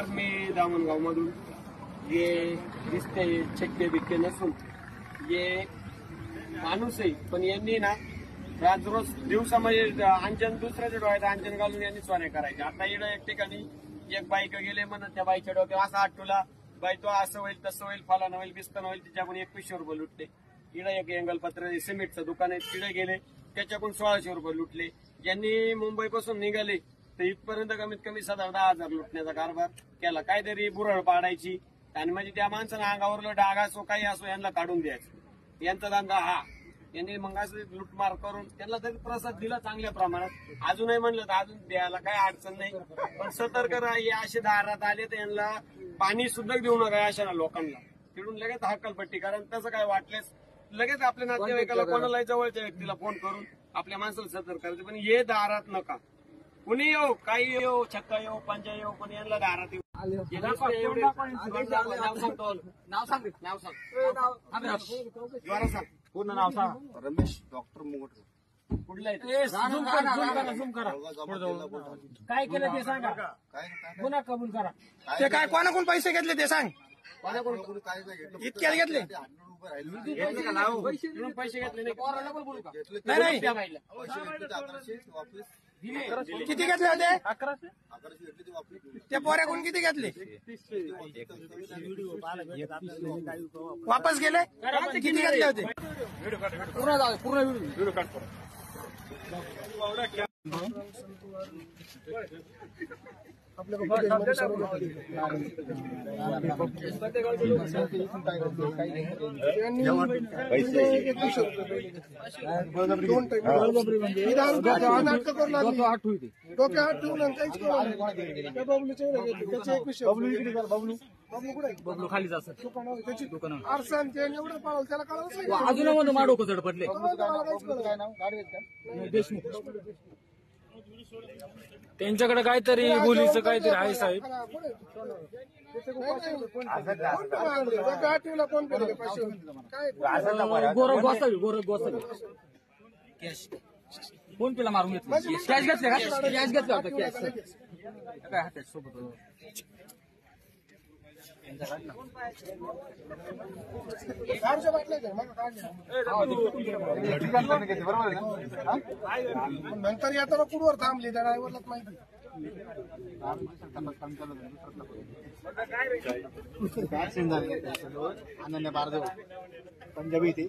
मी दामणगाव मधून ये दिसते चक्के बिक्के नसून ये माणूस आहे, पण यांनी ना रोज दिवसामध्ये अंजन दुसऱ्याच्या डोळ्यात अंजन घालून यांनी चोऱ्या करायच्या. आता इकडे एक ठिकाणी एक बाईक गेले म्हणत त्या बाईच्या डोक्यावर असा आठवला, बाई तो असं होईल तसं होईल फलानं होईल बिस्तान होईल, तिच्याकडून 2100 रुपये लुटले. इकडे एक एंगलपत्र सिमेंटचं दुकान आहे, तिकडे गेले त्याच्याकडून 1600 रुपये लुटले. ज्यांनी मुंबईपासून निघाले तर इथपर्यंत कमीत कमी 7-10,000 लुटण्याचा कारभार केला. काहीतरी बुरळ पाडायची आणि म्हणजे त्या माणसानं अंगावरला डाग असो काही असो यांना काढून द्यायचं, यांचा धंदा हा. यांनी मग असं लुटमार करून त्यांना तरी प्रसाद दिला चांगल्या प्रमाणात. अजूनही म्हणलं तर अजून द्यायला काही अडचण नाही, पण सतर्क राहा. असे दारात आले तर यांना पाणी सुद्धा देऊ नका अशा लोकांना. तिकडून लगेच हक्कलपट्टी, कारण तसं काय वाटल्यास लगेच आपल्या नातेवाईकाला कोणालाही जवळच्या व्यक्तीला फोन करून आपल्या माणसाला सतर्क करायचं. पण हे दारात नका, कुणी येऊ काही येऊ, छक्का येऊ पंचा येऊ, पण यांना दारात येऊ. नाव सांग, पूर्ण नाव सांग. रमेश डॉक्टर मुगट. कुठला काय केलं ते सांगा, गुन्हा कबूल करा. ते काय कोणाकडून पैसे घेतले ते सांग. इतक्यात घेतले पैसे घेतले नाही. नाही किती घेतले होते? 1100. त्या पोऱ्याकडून किती घेतले? वापस गेले? किती घेतले होते? पूर्ण व्हिडिओ काढ. बबलू खालीच असं आरसान ते एवढं पाळलं त्याला कळलं अजून माडोकं चढ पडले. त्यांच्याकडे काहीतरी बोलीचं काहीतरी आहे साहेब. गोरख गोसावी कॅश फोन पेला मारून घेतलं. कॅश घेतले का? कॅश घेतलं होतं. कॅश काय हातात सोबत नंतर येताना कुठवर थांबले त्या ड्रायव्हरलाच माहिती. अनन्या बारदेव पंजाबी थे.